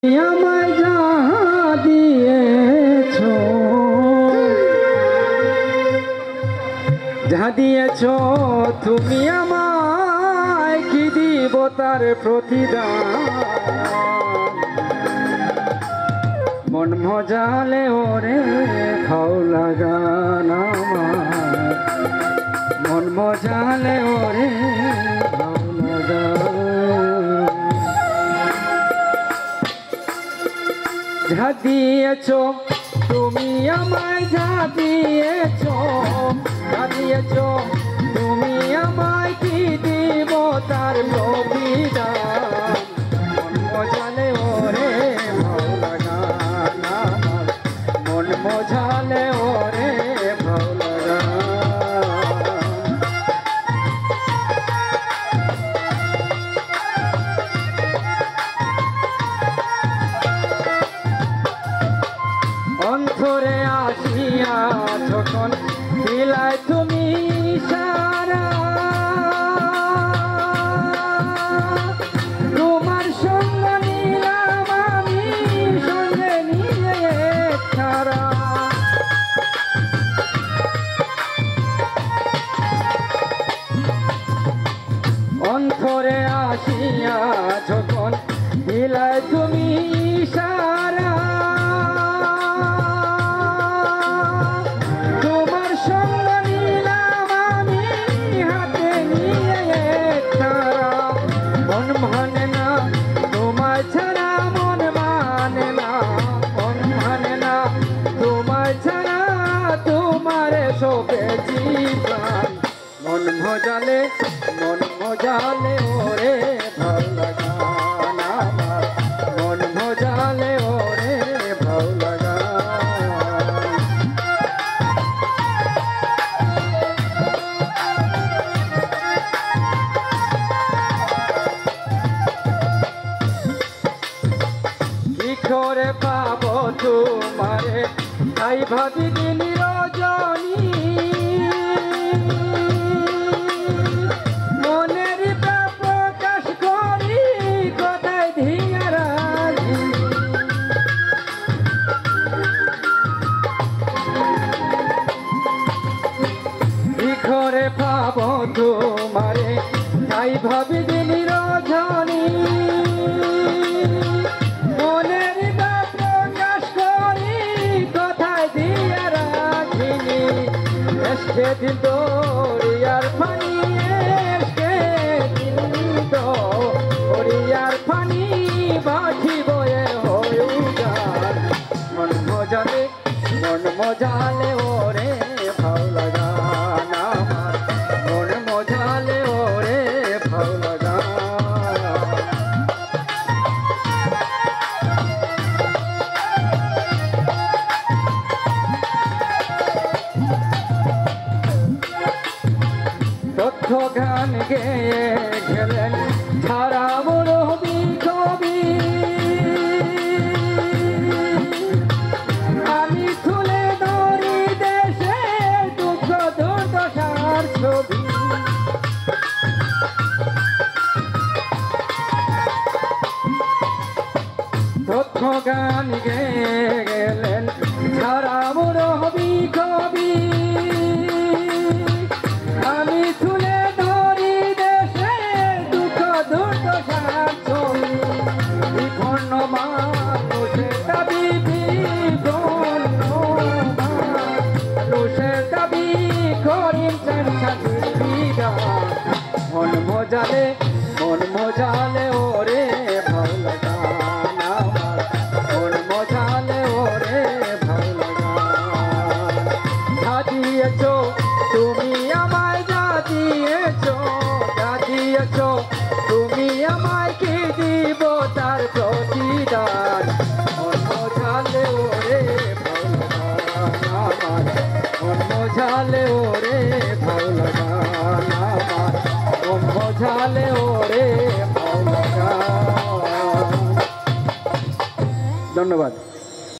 আমায় যা দিয়েছ, যা দিয়েছ তুমি আমায়, কি দিব তার প্রতিদান। মন মজালে ওরে খাও লাগান আমার, মন মজালে ওরে খাও লাগান। যা দিয়েছ তুমি আমায়, যা দিয়েছ, যা দিয়েছ তুমি আমায়, কি দিব তার প্রতিদান। মন মজালে ওরে ভালো লাগান আমার, মন মজালে ওরে ভালো লাগান। অন্তরে আসিয়া যখন দিলাই তুমি সারা, তোমার সঙ্গ নিলাম আমি, সঙ্গে নিয়ে ছাড়া। অন্তরে আসিয়া যখন দিলাই তুমি সারা, তোমার সঙ্গ নিলাম আমি, হাতে নিয়ে ছাড়া। মন মানে না তোমায় ছাড়া, মন মানে না, মন মানে না তোমায় ছাড়া, তোমার শোকেছি প্রাণ। মন মজালে, মন মজালে ওরে ভালো লাগান আমার, মন মজালে ওরে ভালো লাগান। কি করে পাবো তোমারে, তাই ভাবি দিন রজনী, মনের প্রকাশ করি কোথায় ধিয়া রাখি। কি করে পাবো তোমারে, তাই ভাবি দিন রজনী, মনের প্রকাশ করি কোথায় দিয়া রাখিনি। এসকে দিন দরিয়ার পানি, এসকে দিন দরিয়ার পানি, বাঁধি বয়ে হয়ে উজান। মন মজালে, মন মজালে ওরে ভালো লাগান আমার, মন মজালে ওরে ভালো লাগান। তথ্য গান গেয়ে গেলেন সারা বড় কবি, আমি তুলে ধরি দেশের দুঃখ দুর্দশার ছবি। তথ্য গান গেয়ে গেলেন সারা বড় কবি, আমি তুলে ধরি দেশের দুঃখ দুর্দশার ছবি। বিপন্ন মানুষের দাবি, বিপন্ন মানুষের দাবি, করিছেন শান্তির বিধান। মন মজালে, মন মজালে ওরে ভালো লাগান আমার, মন মজালে ওরে ভালো লাগান। যা দিয়েছ তুমি আমায়, যা দিয়েছ, যা দিয়েছ তুমি আমায়, কি দিব তার প্রতিদান। মন মজালে ওরে ভালো লাগান আমার, মন মজালে ওরে ভালো লাগান আমার, মন মজালে ওরে ভালো লাগান। ধন্যবাদ।